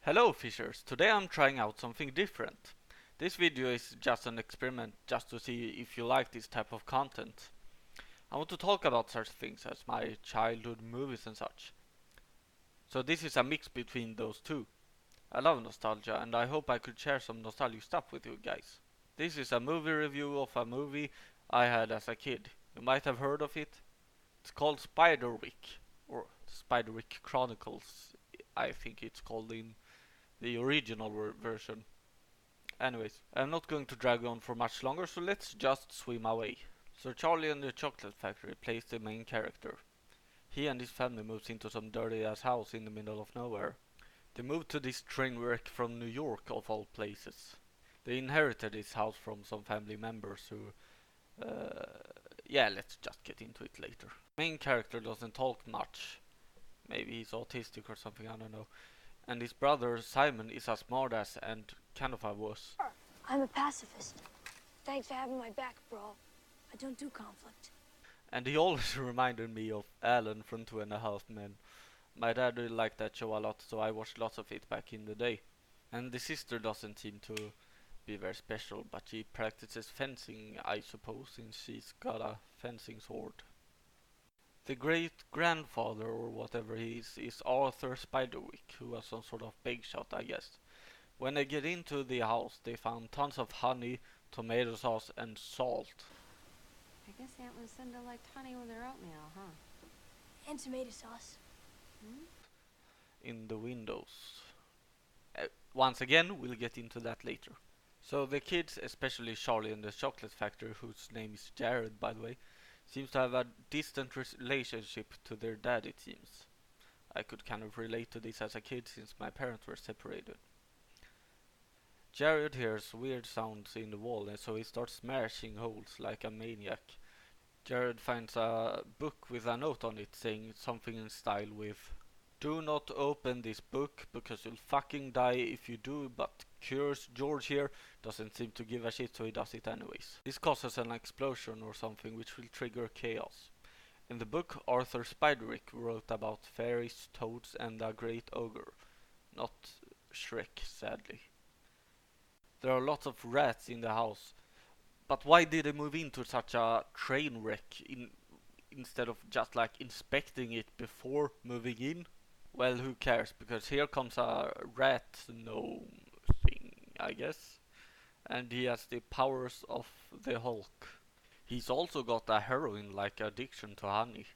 Hello fishers, today I'm trying out something different. This video is just an experiment just to see if you like this type of content. I want to talk about such things as my childhood movies and such. So this is a mix between those two. I love nostalgia and I hope I could share some nostalgic stuff with you guys. This is a movie review of a movie I had as a kid. You might have heard of it. It's called Spiderwick, or Spiderwick Chronicles, I think it's called in the original version. Anyways, I'm not going to drag on for much longer, so let's just swim away. So Charlie and the Chocolate Factory plays the main character. He and his family moves into some dirty ass house in the middle of nowhere. They moved to this train wreck from New York of all places. They inherited this house from some family members who, yeah, let's just get into it later. Main character doesn't talk much. Maybe he's autistic or something, I don't know. And his brother Simon is a smartass and kind of a wuss. I'm a pacifist. Thanks for having my back, bro. I don't do conflict. And he always reminded me of Alan from 2.5 Men. My dad really liked that show a lot, so I watched lots of it back in the day. And the sister doesn't seem to be very special, but she practices fencing, I suppose, since she's got a fencing sword. The great grandfather, or whatever he is Arthur Spiderwick, who was some sort of big shot, I guess. When they get into the house, they found tons of honey, tomato sauce, and salt. I guess Aunt Lucinda liked honey with her oatmeal, huh? And tomato sauce. In the windows. Once again, we'll get into that later. So the kids, especially Charlie and the Chocolate Factory, whose name is Jared, by the way, seems to have a distant relationship to their dad, it seems. I could kind of relate to this as a kid since my parents were separated. Jared hears weird sounds in the wall and so he starts smashing holes like a maniac. Jared finds a book with a note on it saying something in style with "Do not open this book because you'll fucking die if you do, but Curious George here doesn't seem to give a shit, so he does it anyways. This causes an explosion or something which will trigger chaos. In the book, Arthur Spiderwick wrote about fairies, toads and a great ogre. Not Shrek, sadly. There are lots of rats in the house, but why did they move into such a train wreck instead of just like inspecting it before moving in? Well, who cares, because here comes a rat gnome thing, I guess. And he has the powers of the Hulk. He's also got a heroin-like addiction to honey.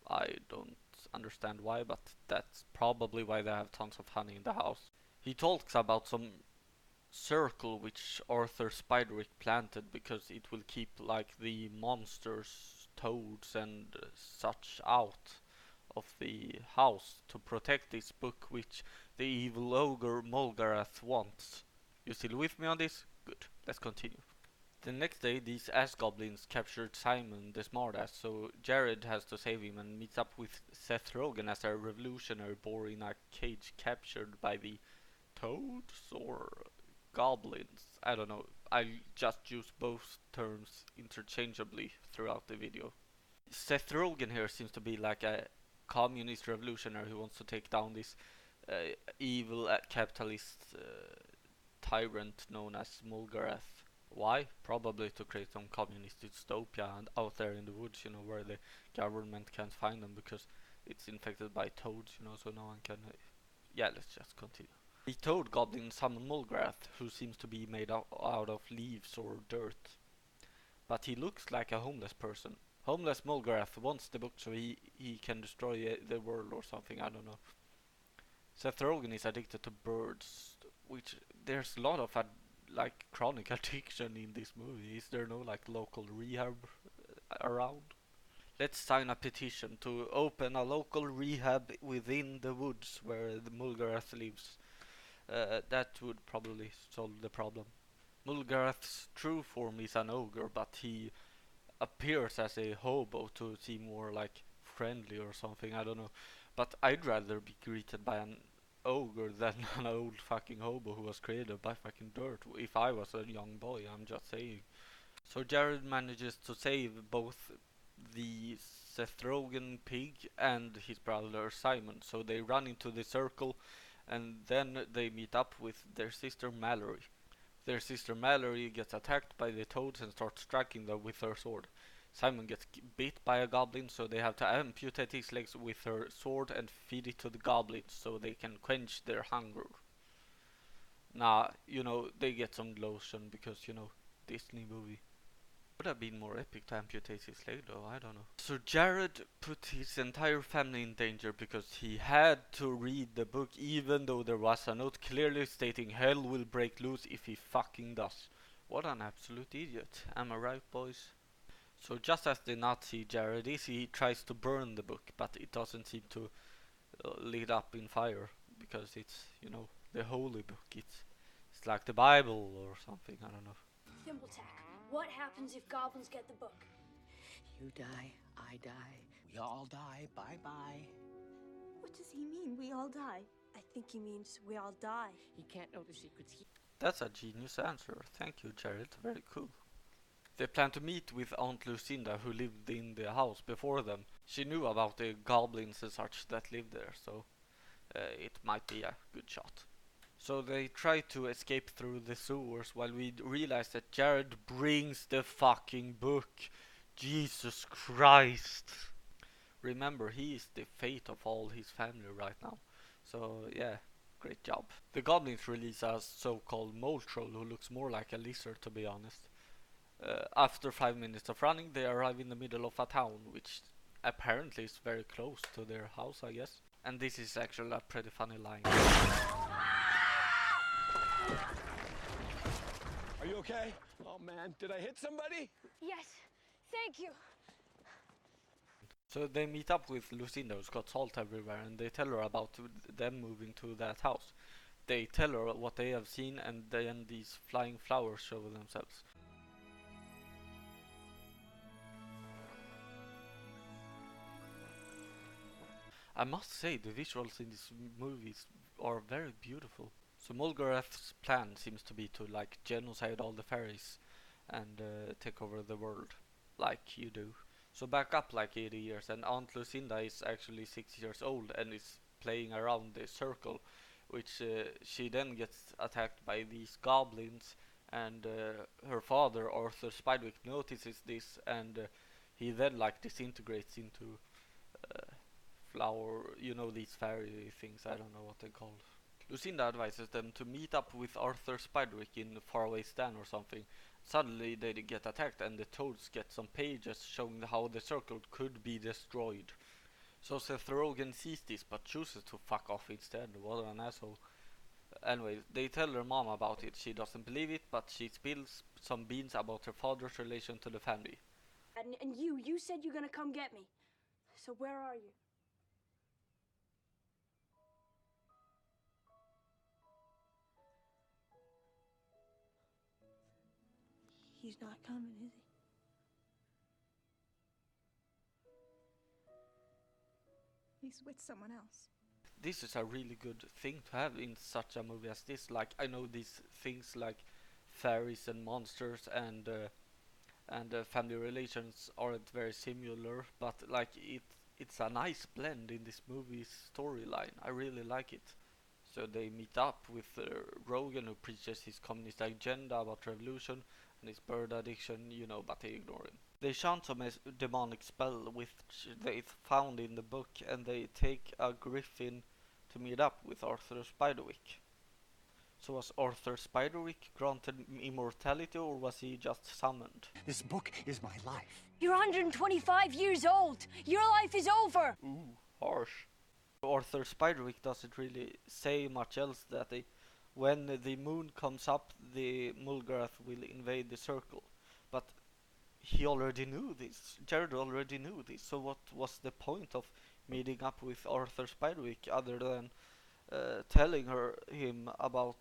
I don't understand why, but that's probably why they have tons of honey in the house. He talks about some circle which Arthur Spiderwick planted because it will keep like the monsters, toads and such out of the house to protect this book which the evil ogre Mulgarath wants. You still with me on this? Good, let's continue. The next day these ass goblins captured Simon the smartass, so Jared has to save him and meets up with Seth Rogen as a revolutionary boar in a cage captured by the toads or goblins. I don't know. I just use both terms interchangeably throughout the video. Seth Rogen here seems to be like a communist revolutionary who wants to take down this evil capitalist tyrant known as Mulgarath. Why? Probably to create some communist dystopia and out there in the woods, you know, where the government can't find them because it's infected by toads, you know, so no one can. Yeah, let's just continue. The toad goblin summons Mulgarath, who seems to be made out of leaves or dirt. But he looks like a homeless person. Homeless Mulgarath wants the book so he can destroy the world or something, I don't know. Seth Rogen is addicted to birds, which there's a lot of like chronic addiction in this movie. Is there no like local rehab around? Let's sign a petition to open a local rehab within the woods where the Mulgarath lives. That would probably solve the problem. Mulgarath's true form is an ogre, but he appears as a hobo to seem more like friendly or something, I don't know. But I'd rather be greeted by an ogre than an old fucking hobo who was created by fucking dirt. If I was a young boy, I'm just saying. So Jared manages to save both the Seth Rogen pig and his brother Simon. So they run into the circle and then they meet up with their sister Mallory. Their sister Mallory gets attacked by the toads and starts striking them with her sword. Simon gets bit by a goblin, so they have to amputate his legs with her sword and feed it to the goblins so they can quench their hunger. Nah, they get some lotion because, Disney movie. Would have been more epic to amputate his leg though, I don't know. So Jared put his entire family in danger because he had to read the book even though there was a note clearly stating hell will break loose if he fucking does. What an absolute idiot. Am I right, boys? So just as the Nazi Jared is, he tries to burn the book, but it doesn't seem to lit up in fire because it's, the holy book. It's like the Bible or something, I don't know. Thimbletack, what happens if goblins get the book? You die, I die, we all die, bye-bye. What does he mean, we all die? I think he means we all die. He can't know the secrets. That's a genius answer. Thank you, Jared. Very cool. They plan to meet with Aunt Lucinda, who lived in the house before them. She knew about the goblins and such that lived there, so it might be a good shot. So they try to escape through the sewers while we realize that Jared brings the fucking book. Jesus Christ. Remember, he is the fate of all his family right now. So yeah, great job. The goblins release a so-called mole troll who looks more like a lizard, to be honest. After 5 minutes of running, they arrive in the middle of a town, which apparently is very close to their house, I guess. And this is actually a pretty funny line. Are you okay? Oh man, did I hit somebody? Yes, thank you. So they meet up with Lucinda, who's got salt everywhere, and they tell her about them moving to that house. They tell her what they have seen, and then these flying flowers show themselves. I must say, the visuals in these movies are very beautiful. So Mulgarath's plan seems to be to genocide all the fairies and take over the world, like you do. So back up 80 years, and Aunt Lucinda is actually 6 years old and is playing around the circle, which she then gets attacked by these goblins, and her father, Arthur Spiderwick, notices this, and he then disintegrates into flower, these fairy things, I don't know what they're called. Lucinda advises them to meet up with Arthur Spiderwick in Faraway Stan or something. Suddenly they get attacked and the toads get some pages showing how the circle could be destroyed. So Seth Rogen sees this but chooses to fuck off instead. What an asshole. Anyway, they tell her mom about it. She doesn't believe it, but she spills some beans about her father's relation to the family. And you said you're gonna come get me. So where are you? He's not coming, is he? He's with someone else. This is a really good thing to have in such a movie as this. I know these things like fairies and monsters and family relations aren't very similar, but it's a nice blend in this movie's storyline. I really like it. So they meet up with Rogan, who preaches his communist agenda about revolution and his bird addiction, but they ignore him. They chant some demonic spell which they found in the book, and they take a griffin to meet up with Arthur Spiderwick. So was Arthur Spiderwick granted immortality, or was he just summoned? This book is my life. You're 125 years old. Your life is over. Ooh, harsh. Arthur Spiderwick doesn't really say much else that when the moon comes up, the Mulgarath will invade the circle. But he already knew this. Jared already knew this. So what was the point of meeting up with Arthur Spiderwick other than telling him about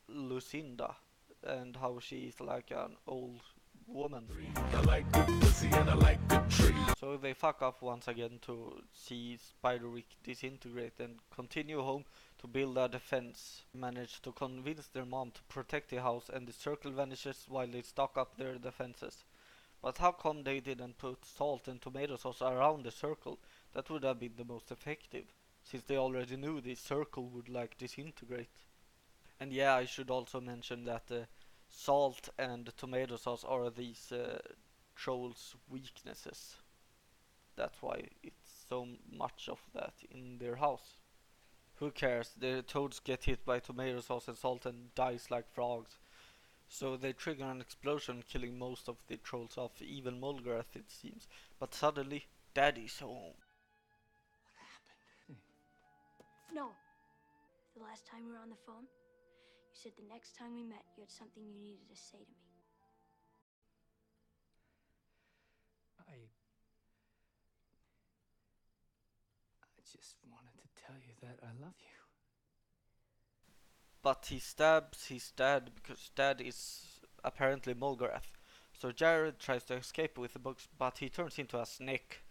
Lucinda and how she is like an old woman? I like good pussy and I like good trees. So they fuck off once again to see Spiderwick disintegrate and continue home to build a defense. Manage to convince their mom to protect the house, and the circle vanishes while they stock up their defenses. But how come they didn't put salt and tomato sauce around the circle? That would have been the most effective. since they already knew the circle would like disintegrate. And yeah, I should also mention that salt and tomato sauce are these trolls' weaknesses. That's why it's so much of that in their house. Who cares? The toads get hit by tomato sauce and salt and dies like frogs. So they trigger an explosion, killing most of the trolls off, even Mulgarath it seems. But suddenly, Daddy's home. No. The last time we were on the phone, you said the next time we met, you had something you needed to say to me. I just wanted to tell you that I love you. But he stabs his dad because dad is apparently Mulgarath. So Jared tries to escape with the books, but he turns into a snake.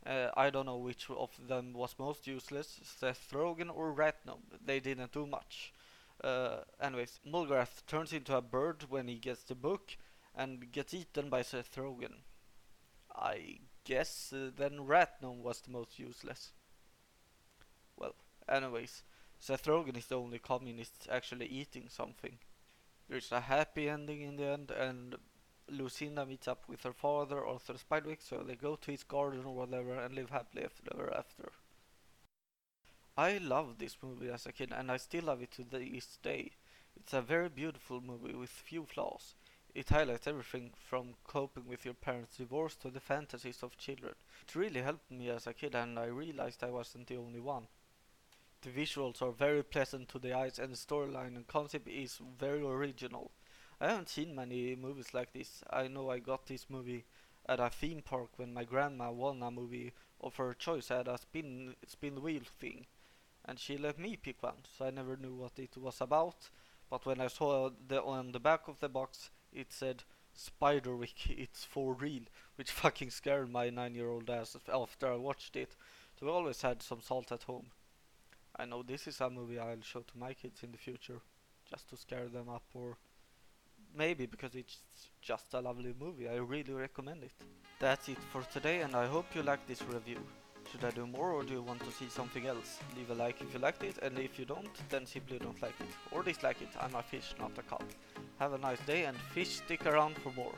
I don't know which of them was most useless, Seth Rogen or Ratnum. They didn't do much. Anyways, Mulgarath turns into a bird when he gets the book and gets eaten by Seth Rogen. I guess then Ratnum was the most useless. Well, anyways, Seth Rogen is the only communist actually eating something. There's a happy ending in the end, and Lucinda meets up with her father, Arthur Spiderwick, so they go to his garden or whatever and live happily ever after. I loved this movie as a kid, and I still love it to this day. It's a very beautiful movie with few flaws. It highlights everything from coping with your parents' divorce to the fantasies of children. It really helped me as a kid, and I realized I wasn't the only one. The visuals are very pleasant to the eyes, and the storyline and concept is very original. I haven't seen many movies like this. I know I got this movie at a theme park when my grandma won a movie of her choice at a spin wheel thing, and she let me pick one, so I never knew what it was about. But when I saw on the back of the box it said Spiderwick, it's for real, which fucking scared my 9-year-old ass after I watched it. So we always had some salt at home. I know this is a movie I'll show to my kids in the future, just to scare them up, or maybe because it's just a lovely movie. I really recommend it. That's it for today, and I hope you liked this review. Should I do more, or do you want to see something else? Leave a like if you liked it, and if you don't, then simply don't like it. Or dislike it. I'm a fish, not a cat. Have a nice day, and fish stick around for more.